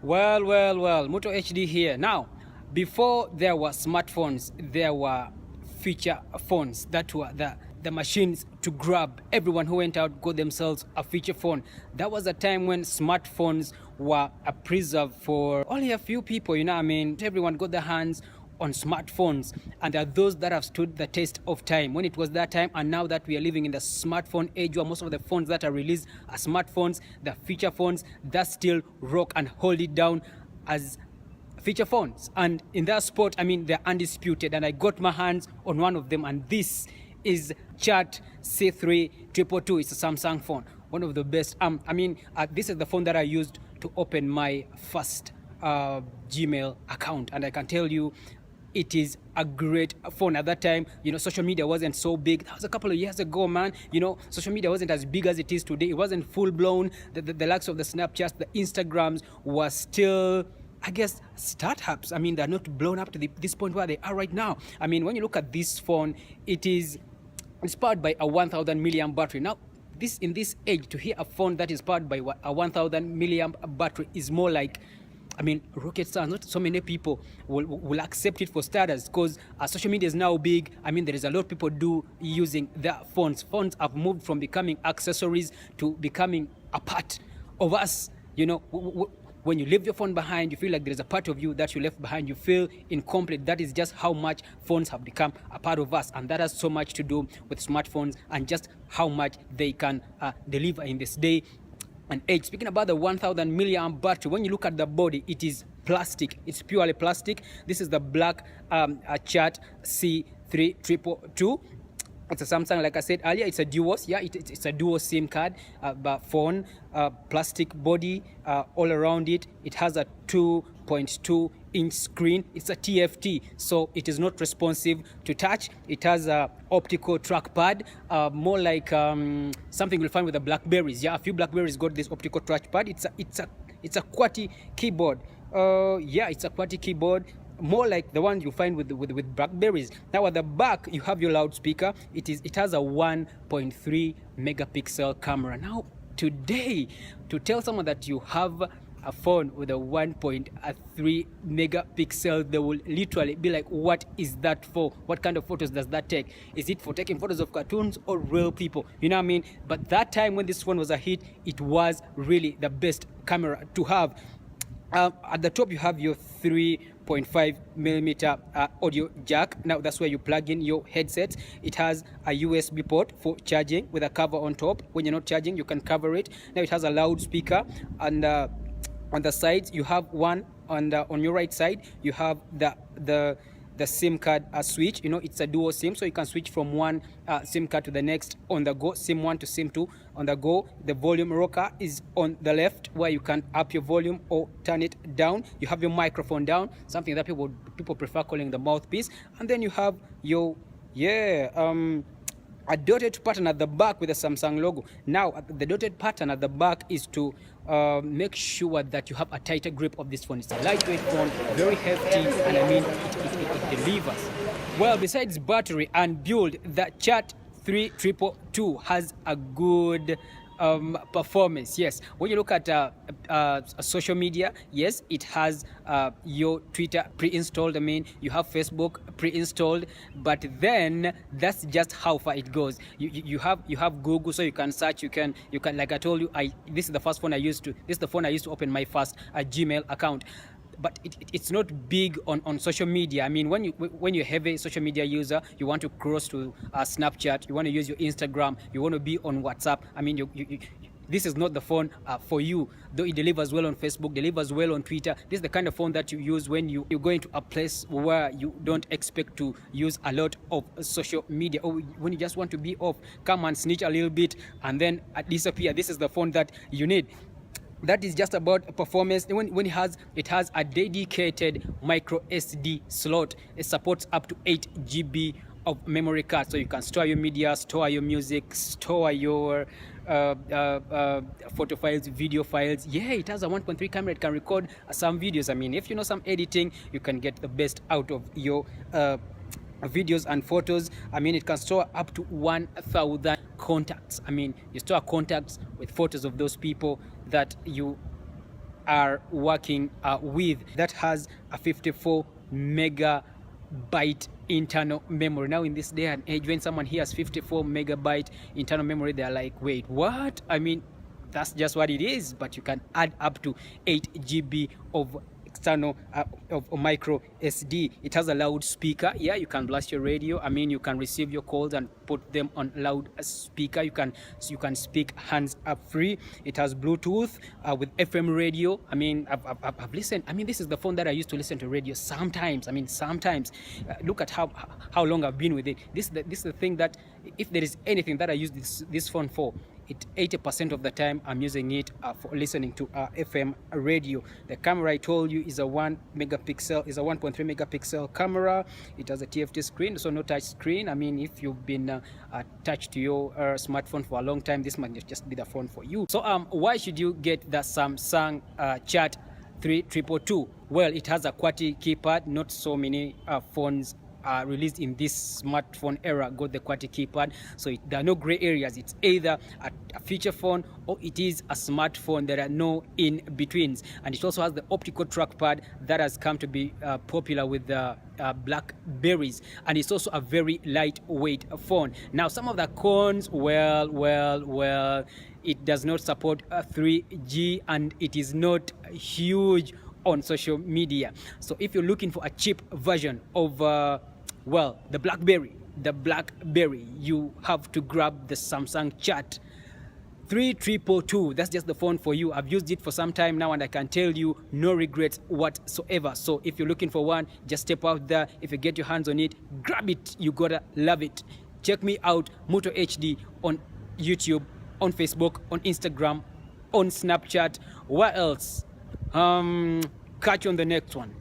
Well, Moto HD here. Now, before there were smartphones, there were feature phones that were the machines to grab. Everyone who went out got themselves a feature phone. That was a time when smartphones were a preserve for only a few people, you know what I mean? Everyone got their hands on smartphones, and there are those that have stood the test of time when it was that time. And now that we are living in the smartphone age where most of the phones that are released are smartphones, the feature phones that still rock and hold it down as feature phones. And in that spot, I mean, they're undisputed, and I got my hands on one of them, and this is Chat C3222. It's a Samsung phone, one of the best. This is the phone that I used to open my first Gmail account, and I can tell you it is a great phone. At that time, you know, social media wasn't so big. That was a couple of years ago, man. You know, social media wasn't as big as it is today. It wasn't full blown. The likes of the Snapchats, the Instagrams was still, I guess, startups. I mean, they're not blown up to this point where they are right now. I mean, when you look at this phone, it's powered by a 1000 milliamp battery. Now, in this age, to hear a phone that is powered by a 1000 milliamp battery is more like, I mean, rocket science. Not so many people will accept it for starters, because social media is now big. I mean, there is a lot of people do using their phones. Phones have moved from becoming accessories to becoming a part of us. You know, when you leave your phone behind, you feel like there is a part of you that you left behind. You feel incomplete. That is just how much phones have become a part of us, and that has so much to do with smartphones and just how much they can deliver in this day and age. Speaking about the 1000 milliamp battery, when you look at the body, it is plastic. It's purely plastic. This is the black Chat C3222. It's a Samsung, like I said earlier. It's a duo. Yeah, it's a duo SIM card phone, plastic body all around it. It has a 2.2-inch screen. It's a TFT, so it is not responsive to touch. It has a optical trackpad, more like something you'll find with the Blackberries. Yeah, a few Blackberries got this optical trackpad. It's a QWERTY keyboard. It's a QWERTY keyboard, more like the one you find with Blackberries. Now at the back you have your loudspeaker. It has a 1.3 megapixel camera. Now today, to tell someone that you have a phone with a 1.3 megapixel, they will literally be like, what is that for? What kind of photos does that take? Is it for taking photos of cartoons or real people? You know what I mean? But that time when this phone was a hit, it was really the best camera to have. At the top you have your 3.5 millimeter audio jack. Now that's where you plug in your headset. It has a USB port for charging with a cover on top. When you're not charging, you can cover it. Now it has a loudspeaker, and on the sides you have one. On your right side you have the SIM card switch. You know, it's a dual SIM, so you can switch from one SIM card to the next on the go. SIM 1 to SIM 2 on the go. The volume rocker is on the left, where you can up your volume or turn it down. You have your microphone down, something that people prefer calling the mouthpiece. And then you have your a dotted pattern at the back with the Samsung logo. Now, the dotted pattern at the back is to make sure that you have a tighter grip of this phone. It's a lightweight phone, very hefty, and I mean, it delivers. Well, besides battery and build, the Chat 3222 has a good performance. Yes, when you look at social media, yes, it has your Twitter pre-installed. I mean, you have Facebook pre-installed, but then that's just how far it goes. You have Google, so you can search. You can like I told you, this is the phone I used to open my first Gmail account. But it's not big on social media. I mean, when you're a heavy social media user, you want to cross to Snapchat, you want to use your Instagram, you want to be on WhatsApp. I mean, this is not the phone for you. Though it delivers well on Facebook, delivers well on Twitter. This is the kind of phone that you use when you're going to a place where you don't expect to use a lot of social media, or when you just want to be off, come and snitch a little bit and then disappear. This is the phone that you need. That is just about performance. When it has a dedicated micro SD slot. It supports up to 8 GB of memory card, so you can store your media, store your music, store your photo files, video files. Yeah, it has a 1.3 camera. It can record some videos. I mean, if you know some editing, you can get the best out of your videos and photos. I mean, it can store up to 1000 contacts. I mean, you store contacts with photos of those people that you are working with, that has a 54 megabyte internal memory. Now in this day and age, when someone hears 54 megabyte internal memory, they're like, wait, what? I mean, that's just what it is, but you can add up to 8 GB of external of micro SD. It has a loudspeaker. Yeah, you can blast your radio. I mean, you can receive your calls and put them on loudspeaker. You can speak hands up free. It has Bluetooth with FM radio. I mean, I've listened. I mean, this is the phone that I used to listen to radio sometimes. I mean, sometimes. Look at how long I've been with it. This is the thing that, if there is anything that I use this phone for, 80% of the time I'm using it for listening to FM radio. The camera I told you is a 1.3 megapixel camera. It has a TFT screen, so no touch screen. I mean, if you've been attached to your smartphone for a long time, this might just be the phone for you. So why should you get the Samsung Chat 3222? Well, it has a QWERTY keypad. Not so many phones released in this smartphone era got the QWERTY keypad, so there are no gray areas. It's either a feature phone or it is a smartphone. There are no in betweens. And it also has the optical trackpad that has come to be popular with the Blackberries, and it's also a very lightweight phone. Now, some of the cons, well, it does not support 3G, and it is not huge on social media. So if you're looking for a cheap version of the Blackberry, you have to grab the Samsung Chat 3222. That's just the phone for you. I've used it for some time now, and I can tell you, no regrets whatsoever. So if you're looking for one, just step out there. If you get your hands on it, grab it. You gotta love it. Check me out, Moto HD, on YouTube, on Facebook, on Instagram, on Snapchat. What else? Catch you on the next one.